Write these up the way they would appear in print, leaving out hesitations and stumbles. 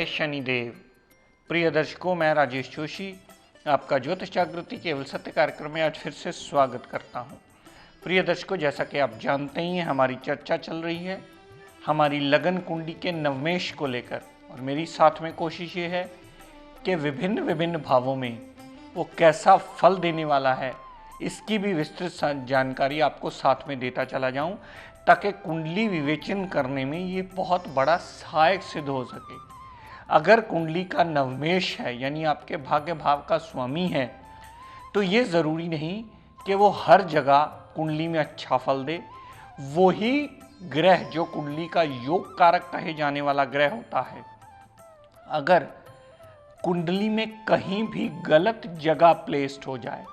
जय शनिदेव। प्रिय दर्शकों, मैं राजेश जोशी आपका ज्योतिष जागृति केवल सत्य कार्यक्रम में आज फिर से स्वागत करता हूं। प्रिय दर्शकों, जैसा कि आप जानते ही हैं, हमारी चर्चा चल रही है हमारी लगन कुंडली के नवमेश को लेकर, और मेरी साथ में कोशिश ये है कि विभिन्न विभिन्न भावों में वो कैसा फल देने वाला है, इसकी भी विस्तृत जानकारी आपको साथ में देता चला जाऊं, ताकि कुंडली विवेचन करने में ये बहुत बड़ा सहायक सिद्ध हो सके। अगर कुंडली का नवमेश है, यानी आपके भाग्य भाव का स्वामी है, तो ये ज़रूरी नहीं कि वो हर जगह कुंडली में अच्छा फल दे। वही ग्रह जो कुंडली का योग कारक कहे जाने वाला ग्रह होता है, अगर कुंडली में कहीं भी गलत जगह प्लेस्ड हो जाए,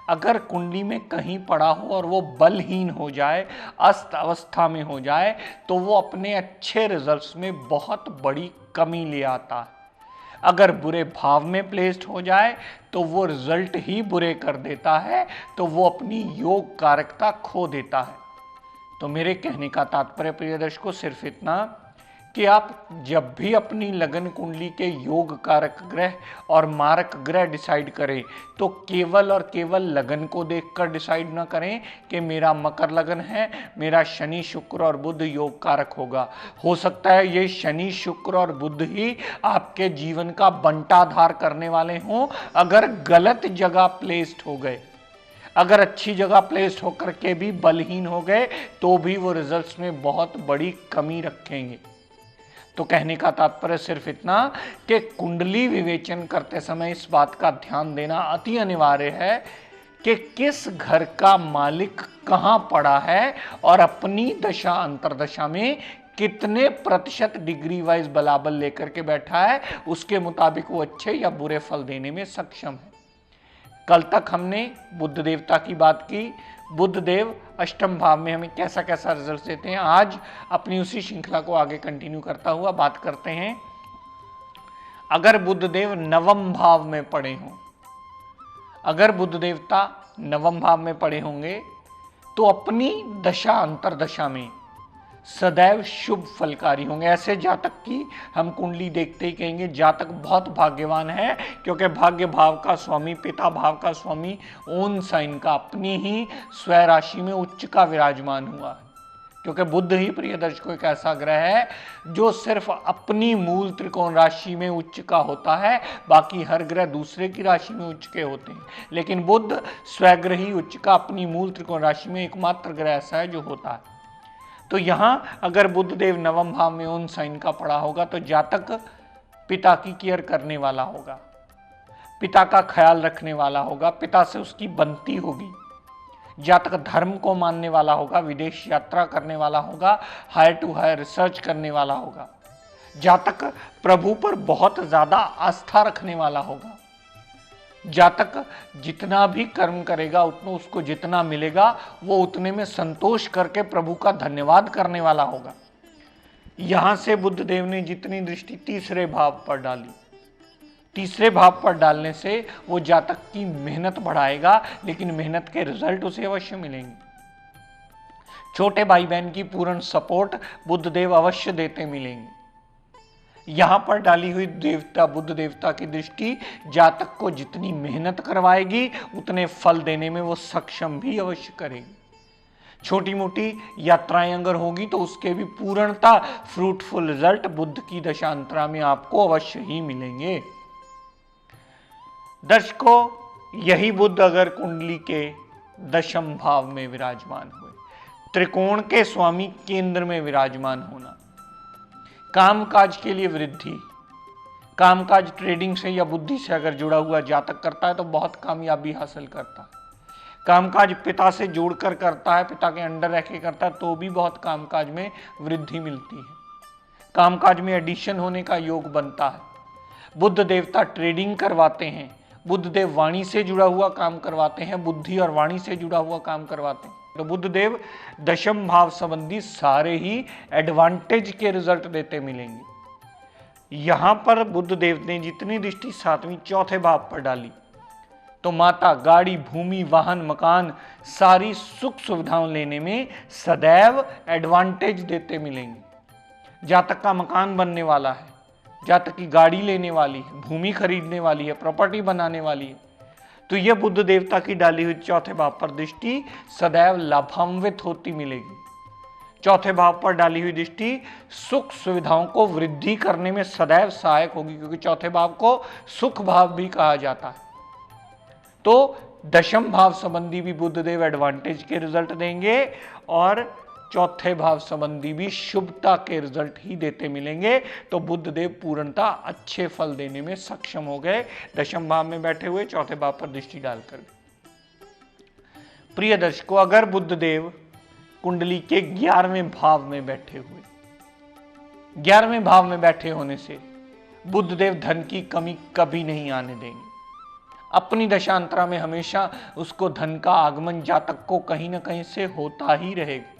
अगर कुंडली में कहीं पड़ा हो और वो बलहीन हो जाए, अस्त अवस्था में हो जाए, तो वो अपने अच्छे रिजल्ट्स में बहुत बड़ी कमी ले आता है। अगर बुरे भाव में प्लेस्ड हो जाए तो वो रिजल्ट ही बुरे कर देता है, तो वो अपनी योग कारकता खो देता है। तो मेरे कहने का तात्पर्य प्रिय दर्शकों सिर्फ इतना कि आप जब भी अपनी लगन कुंडली के योग कारक ग्रह और मारक ग्रह डिसाइड करें, तो केवल और केवल लगन को देखकर डिसाइड ना करें कि मेरा मकर लगन है, मेरा शनि शुक्र और बुध योग कारक होगा। हो सकता है ये शनि शुक्र और बुध ही आपके जीवन का बंटाधार करने वाले हों, अगर गलत जगह प्लेस्ड हो गए। अगर अच्छी जगह प्लेस्ड होकर के भी बलहीन हो गए, तो भी वो रिजल्ट्स में बहुत बड़ी कमी रखेंगे। तो कहने का तात्पर्य सिर्फ इतना कि कुंडली विवेचन करते समय इस बात का ध्यान देना अति अनिवार्य है कि किस घर का मालिक कहाँ पड़ा है और अपनी दशा अंतरदशा में कितने प्रतिशत डिग्री वाइज बलाबल लेकर के बैठा है, उसके मुताबिक वो अच्छे या बुरे फल देने में सक्षम है। कल तक हमने बुध देवता की बात की। बुध देव अष्टम भाव में हमें कैसा कैसा रिजल्ट देते हैं, आज अपनी उसी श्रृंखला को आगे कंटिन्यू करता हुआ बात करते हैं। अगर बुध देव नवम भाव में पड़े हों, अगर बुध देवता नवम भाव में पड़े होंगे, तो अपनी दशा अंतरदशा में सदैव शुभ फलकारी होंगे। ऐसे जातक की हम कुंडली देखते ही कहेंगे जातक बहुत भाग्यवान है, क्योंकि भाग्य भाव का स्वामी, पिता भाव का स्वामी ओन साइन का अपनी ही स्वय राशि में उच्च का विराजमान हुआ है। क्योंकि बुध ही प्रिय दर्शकों एक ऐसा ग्रह है जो सिर्फ अपनी मूल त्रिकोण राशि में उच्च का होता है, बाकी हर ग्रह दूसरे की राशि में उच्च के होते हैं, लेकिन बुध स्वग्रही उच्च का अपनी मूल त्रिकोण राशि में एकमात्र ग्रह ऐसा है जो होता है। तो यहां अगर बुध देव नवम भाव में उन साइन का पड़ा होगा, तो जातक पिता की केयर करने वाला होगा, पिता का ख्याल रखने वाला होगा, पिता से उसकी बनती होगी। जातक धर्म को मानने वाला होगा, विदेश यात्रा करने वाला होगा, हायर टू हायर रिसर्च करने वाला होगा। जातक प्रभु पर बहुत ज्यादा आस्था रखने वाला होगा। जातक जितना भी कर्म करेगा, उतना उसको जितना मिलेगा, वो उतने में संतोष करके प्रभु का धन्यवाद करने वाला होगा। यहां से बुध देव ने जितनी दृष्टि तीसरे भाव पर डाली, तीसरे भाव पर डालने से वो जातक की मेहनत बढ़ाएगा, लेकिन मेहनत के रिजल्ट उसे अवश्य मिलेंगे। छोटे भाई बहन की पूर्ण सपोर्ट बुध देव अवश्य देते मिलेंगे। यहां पर डाली हुई देवता बुध देवता की दृष्टि जातक को जितनी मेहनत करवाएगी, उतने फल देने में वो सक्षम भी अवश्य करेगी। छोटी मोटी यात्राएं अगर होगी, तो उसके भी पूर्णता फ्रूटफुल रिजल्ट बुध की दशांतरा में आपको अवश्य ही मिलेंगे। दर्शकों, यही बुध अगर कुंडली के दशम भाव में विराजमान हुए, त्रिकोण के स्वामी केंद्र में विराजमान होना, कामकाज के लिए वृद्धि, कामकाज ट्रेडिंग से या बुद्धि से अगर जुड़ा हुआ जातक करता है तो बहुत कामयाबी हासिल करता है। कामकाज पिता से जोड़कर करता है, पिता के अंडर रह के करता है, तो भी बहुत कामकाज में वृद्धि मिलती है, कामकाज में एडिशन होने का योग बनता है। बुध देवता ट्रेडिंग करवाते हैं, बुध देव वाणी से जुड़ा हुआ काम करवाते हैं, बुद्धि और वाणी से जुड़ा हुआ काम करवाते हैं। तो बुध देव दशम भाव संबंधी सारे ही एडवांटेज के रिजल्ट देते मिलेंगे। यहां पर बुध देव ने जितनी दृष्टि सातवीं चौथे भाव पर डाली, तो माता, गाड़ी, भूमि, वाहन, मकान, सारी सुख सुविधाओं लेने में सदैव एडवांटेज देते मिलेंगे। जातक का मकान बनने वाला है, जातक की गाड़ी लेने वाली है, भूमि खरीदने वाली है, प्रॉपर्टी बनाने वाली है, तो यह बुध देवता की डाली हुई चौथे भाव पर दृष्टि सदैव लाभान्वित होती मिलेगी। चौथे भाव पर डाली हुई दृष्टि सुख सुविधाओं को वृद्धि करने में सदैव सहायक होगी, क्योंकि चौथे भाव को सुख भाव भी कहा जाता है। तो दशम भाव संबंधी भी बुध देव एडवांटेज के रिजल्ट देंगे और चौथे भाव संबंधी भी शुभता के रिजल्ट ही देते मिलेंगे। तो बुध देव पूर्णता अच्छे फल देने में सक्षम हो गए दशम भाव में बैठे हुए, चौथे भाव पर दृष्टि डालकर। प्रिय दर्शकों, अगर बुध देव कुंडली के 11वें भाव में बैठे हुए, 11वें भाव में बैठे होने से बुध देव धन की कमी कभी नहीं आने देंगे। अपनी दशांतरा में हमेशा उसको धन का आगमन जातक को कहीं ना कहीं से होता ही रहेगा।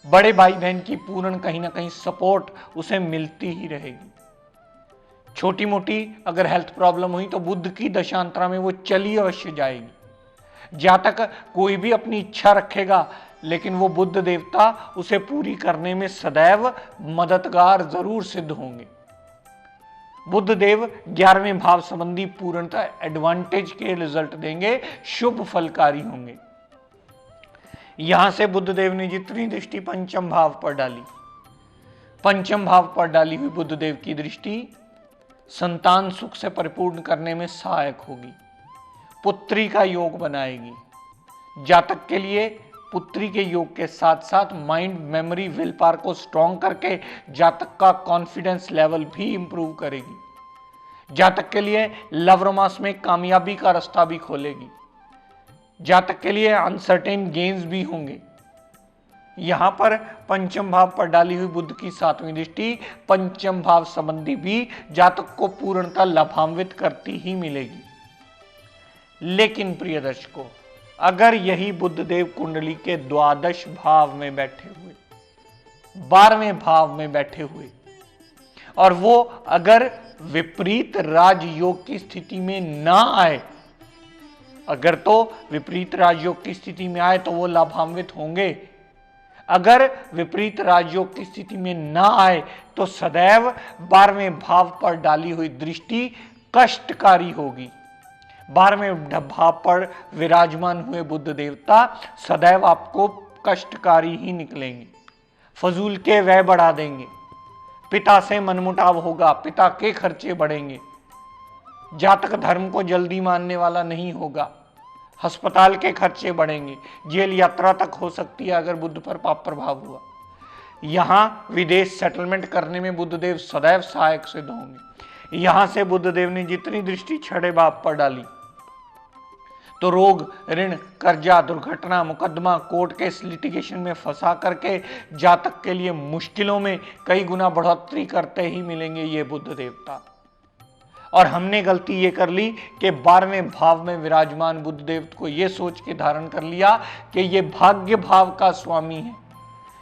बड़े भाई बहन की पूर्ण कहीं ना कहीं सपोर्ट उसे मिलती ही रहेगी। छोटी मोटी अगर हेल्थ प्रॉब्लम हुई तो बुध की दशांतरा में वो चली अवश्य जाएगी। जातक कोई भी अपनी इच्छा रखेगा, लेकिन वो बुध देवता उसे पूरी करने में सदैव मददगार जरूर सिद्ध होंगे। बुध देव 11वें भाव संबंधी पूर्णता एडवांटेज के रिजल्ट देंगे, शुभ फलकारी होंगे। यहां से बुध देव ने जितनी दृष्टि पंचम भाव पर डाली, पंचम भाव पर डाली हुई बुध देव की दृष्टि संतान सुख से परिपूर्ण करने में सहायक होगी, पुत्री का योग बनाएगी। जातक के लिए पुत्री के योग के साथ साथ माइंड, मेमोरी, विल पावर को स्ट्रॉन्ग करके जातक का कॉन्फिडेंस लेवल भी इंप्रूव करेगी। जातक के लिए लव रोमांस में कामयाबी का रास्ता भी खोलेगी। जातक के लिए अनसर्टेन गेन्स भी होंगे। यहां पर पंचम भाव पर डाली हुई बुध की 7वीं दृष्टि पंचम भाव संबंधी भी जातक को पूर्णता लाभान्वित करती ही मिलेगी। लेकिन प्रिय दर्शकों, अगर यही बुध देव कुंडली के द्वादश भाव में बैठे हुए, 12वें भाव में बैठे हुए, और वो अगर विपरीत राजयोग की स्थिति में ना आए, अगर तो विपरीत राजयोग की स्थिति में आए तो वो लाभान्वित होंगे। अगर विपरीत राजयोग की स्थिति में ना आए तो सदैव 12वें भाव पर डाली हुई दृष्टि कष्टकारी होगी। 12वें भाव पर विराजमान हुए बुध देवता सदैव आपको कष्टकारी ही निकलेंगे, फजूल के व्यय बढ़ा देंगे, पिता से मनमुटाव होगा, पिता के खर्चे बढ़ेंगे, जातक धर्म को जल्दी मानने वाला नहीं होगा, अस्पताल के खर्चे बढ़ेंगे, जेल यात्रा तक हो सकती है अगर बुध पर पाप प्रभाव हुआ। यहां विदेश सेटलमेंट करने में बुध देव सदैव सहायक सिद्ध होंगे। यहां से बुध देव ने जितनी दृष्टि 6वें भाव पर डाली तो रोग, ऋण, कर्जा, दुर्घटना, मुकदमा, कोर्ट केस, लिटिगेशन में फंसा करके जातक के लिए मुश्किलों में कई गुना बढ़ोतरी करते ही मिलेंगे ये बुध देवता। और हमने गलती ये कर ली कि 12वें भाव में विराजमान बुध देव को ये सोच के धारण कर लिया कि ये भाग्य भाव का स्वामी है,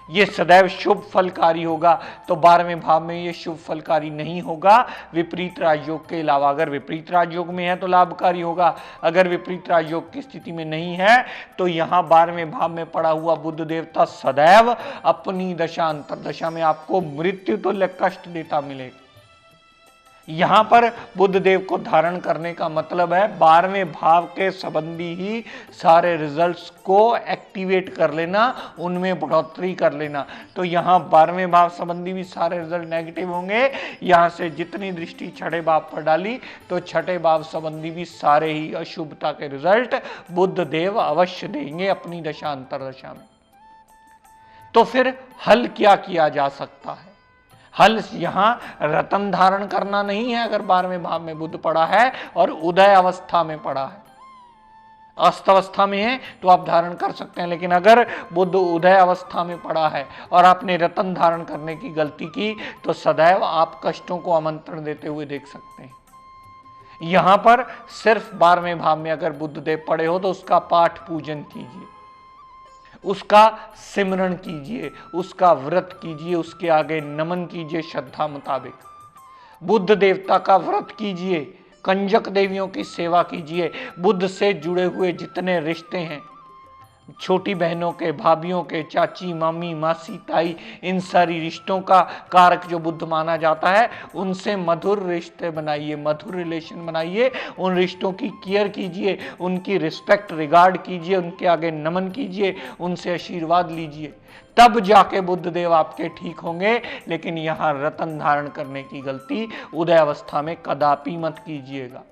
ये सदैव शुभ फलकारी होगा। तो 12वें भाव में ये शुभ फलकारी नहीं होगा विपरीत राजयोग के अलावा। अगर विपरीत राजयोग में है तो लाभकारी होगा, अगर विपरीत राजयोग की स्थिति में नहीं है तो यहां 12वें भाव में पड़ा हुआ बुध देवता सदैव अपनी दशा अंतर दशा में आपको मृत्यु तुल्य कष्ट देता मिलेगा। यहां पर बुध देव को धारण करने का मतलब है 12वें भाव के संबंधी ही सारे रिजल्ट्स को एक्टिवेट कर लेना, उनमें बढ़ोतरी कर लेना। तो यहां 12वें भाव संबंधी भी सारे रिजल्ट नेगेटिव होंगे। यहां से जितनी दृष्टि 6ठे भाव पर डाली तो 6ठे भाव संबंधी भी सारे ही अशुभता के रिजल्ट बुध देव अवश्य देंगे अपनी दशा अंतर दशा में। तो फिर हल क्या किया जा सकता है? हल यहां रतन धारण करना नहीं है। अगर 12वें भाव में बुध पड़ा है और उदय अवस्था में पड़ा है, अस्त अवस्था में है तो आप धारण कर सकते हैं, लेकिन अगर बुध उदय अवस्था में पड़ा है और आपने रतन धारण करने की गलती की तो सदैव आप कष्टों को आमंत्रण देते हुए देख सकते हैं। यहां पर सिर्फ 12वें भाव में अगर बुध देव पड़े हो तो उसका पाठ पूजन कीजिए, उसका सिमरण कीजिए, उसका व्रत कीजिए, उसके आगे नमन कीजिए श्रद्धा मुताबिक। बुध देवता का व्रत कीजिए, कंजक देवियों की सेवा कीजिए। बुध से जुड़े हुए जितने रिश्ते हैं, छोटी बहनों के, भाभीयों के, चाची, मामी, मासी, ताई, इन सारी रिश्तों का कारक जो बुध माना जाता है, उनसे मधुर रिश्ते बनाइए, मधुर रिलेशन बनाइए, उन रिश्तों की केयर कीजिए, उनकी रिस्पेक्ट, रिगार्ड कीजिए, उनके आगे नमन कीजिए, उनसे आशीर्वाद लीजिए, तब जाके बुध देव आपके ठीक होंगे। लेकिन यहां रतन धारण करने की गलती उदय अवस्था में कदापि मत कीजिएगा।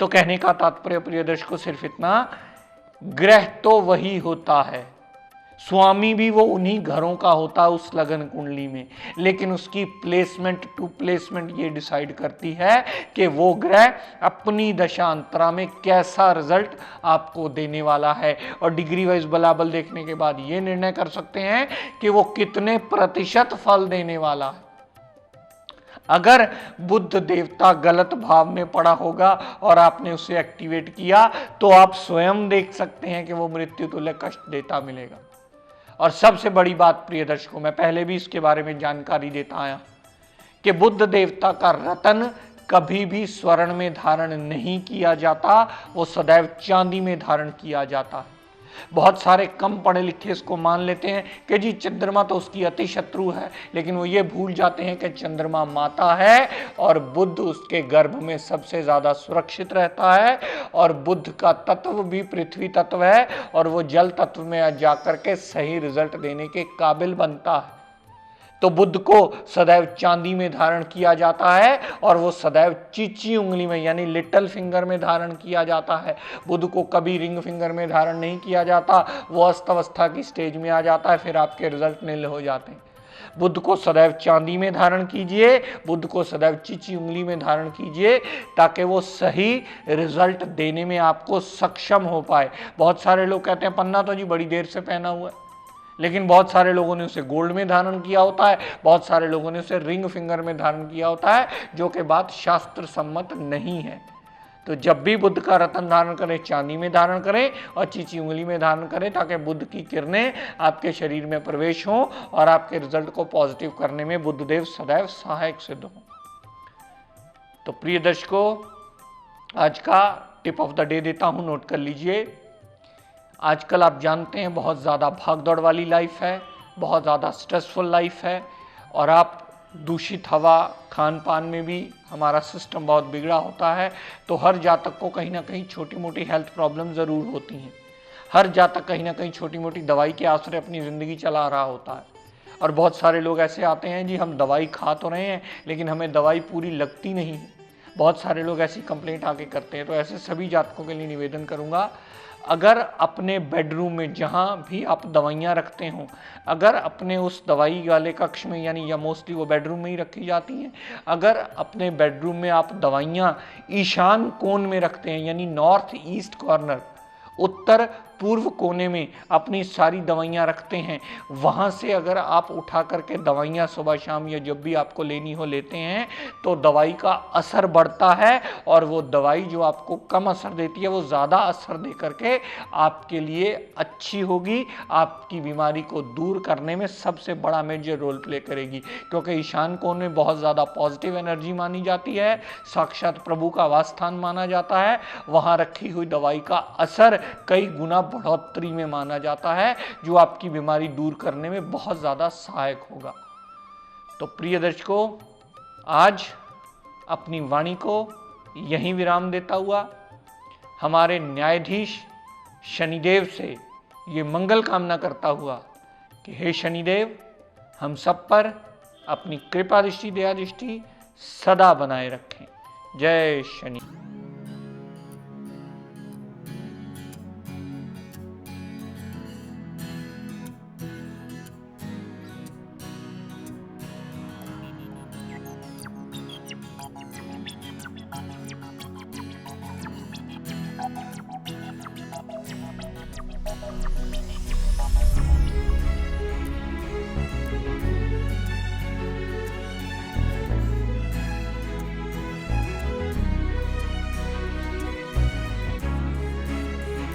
तो कहने का तात्पर्य प्रिय दर्शकों सिर्फ इतना, ग्रह तो वही होता है, स्वामी भी वो उन्हीं घरों का होता है उस लगन कुंडली में, लेकिन उसकी प्लेसमेंट टू प्लेसमेंट ये डिसाइड करती है कि वो ग्रह अपनी दशांतरा में कैसा रिजल्ट आपको देने वाला है। और डिग्री वाइज बलाबल देखने के बाद ये निर्णय कर सकते हैं कि वो कितने प्रतिशत फल देने वाला है। अगर बुध देवता गलत भाव में पड़ा होगा और आपने उसे एक्टिवेट किया, तो आप स्वयं देख सकते हैं कि वो मृत्यु तुल्य कष्ट देता मिलेगा। और सबसे बड़ी बात प्रिय दर्शकों, मैं पहले भी इसके बारे में जानकारी देता आया कि बुध देवता का रतन कभी भी स्वर्ण में धारण नहीं किया जाता, वो सदैव चांदी में धारण किया जाता है। बहुत सारे कम पढ़े लिखे इसको मान लेते हैं कि जी चंद्रमा तो उसकी अति शत्रु है, लेकिन वो ये भूल जाते हैं कि चंद्रमा माता है और बुध उसके गर्भ में सबसे ज्यादा सुरक्षित रहता है, और बुध का तत्व भी पृथ्वी तत्व है और वो जल तत्व में जाकर के सही रिजल्ट देने के काबिल बनता है। तो बुध को सदैव चांदी में धारण किया जाता है और वो सदैव चीची उंगली में यानी लिटिल फिंगर में धारण किया जाता है। बुध को कभी रिंग फिंगर में धारण नहीं किया जाता, वो अस्त अवस्था की स्टेज में आ जाता है, फिर आपके रिजल्ट नील हो जाते हैं। बुध को सदैव चांदी में धारण कीजिए, बुध को सदैव चीची उंगली में धारण कीजिए, ताकि वो सही रिजल्ट देने में आपको सक्षम हो पाए। बहुत सारे लोग कहते हैं पन्ना तो जी बड़ी देर से पहना हुआ है, लेकिन बहुत सारे लोगों ने उसे गोल्ड में धारण किया होता है, बहुत सारे लोगों ने उसे रिंग फिंगर में धारण किया होता है, जो कि बात शास्त्र सम्मत नहीं है। तो जब भी बुध का रतन धारण करें, चांदी में धारण करें और चीची उंगली में धारण करें, ताकि बुध की किरणें आपके शरीर में प्रवेश हो और आपके रिजल्ट को पॉजिटिव करने में बुधदेव सदैव सहायक सिद्ध हो। तो प्रिय दर्शकों, आज का टिप ऑफ द डे देता हूं, नोट कर लीजिए। आजकल आप जानते हैं बहुत ज़्यादा भागदौड़ वाली लाइफ है, बहुत ज़्यादा स्ट्रेसफुल लाइफ है, और आप दूषित हवा, खान पान में भी हमारा सिस्टम बहुत बिगड़ा होता है। तो हर जातक को कहीं ना कहीं छोटी मोटी हेल्थ प्रॉब्लम ज़रूर होती हैं। हर जातक कहीं ना कहीं छोटी मोटी दवाई के आश्रय अपनी ज़िंदगी चला रहा होता है। और बहुत सारे लोग ऐसे आते हैं जी हम दवाई खा तो रहे हैं लेकिन हमें दवाई पूरी लगती नहीं है। बहुत सारे लोग ऐसी कंप्लेंट आके करते हैं। तो ऐसे सभी जातकों के लिए निवेदन करूँगा, अगर अपने बेडरूम में जहाँ भी आप दवाइयाँ रखते हो, अगर अपने उस दवाई वाले कक्ष में, यानी या मोस्टली वो बेडरूम में ही रखी जाती हैं, अगर अपने बेडरूम में आप दवाइयाँ ईशान कोण में रखते हैं, यानी नॉर्थ ईस्ट कॉर्नर, उत्तर पूर्व कोने में अपनी सारी दवाइयाँ रखते हैं, वहाँ से अगर आप उठा करके दवाइयाँ सुबह शाम या जब भी आपको लेनी हो लेते हैं, तो दवाई का असर बढ़ता है और वो दवाई जो आपको कम असर देती है वो ज़्यादा असर दे करके आपके लिए अच्छी होगी, आपकी बीमारी को दूर करने में सबसे बड़ा मेजर रोल प्ले करेगी। क्योंकि ईशान कोण में बहुत ज़्यादा पॉजिटिव एनर्जी मानी जाती है, साक्षात प्रभु का वास स्थान माना जाता है, वहाँ रखी हुई दवाई का असर कई गुना बढ़ोतरी में माना जाता है, जो आपकी बीमारी दूर करने में बहुत ज़्यादा सहायक होगा। तो प्रिय दर्शकों, आज अपनी वाणी को यहीं विराम देता हुआ हमारे न्यायाधीश शनिदेव से ये मंगल कामना करता हुआ कि हे शनिदेव, हम सब पर अपनी कृपा दृष्टि, दया दृष्टि सदा बनाए रखें। जय शनि।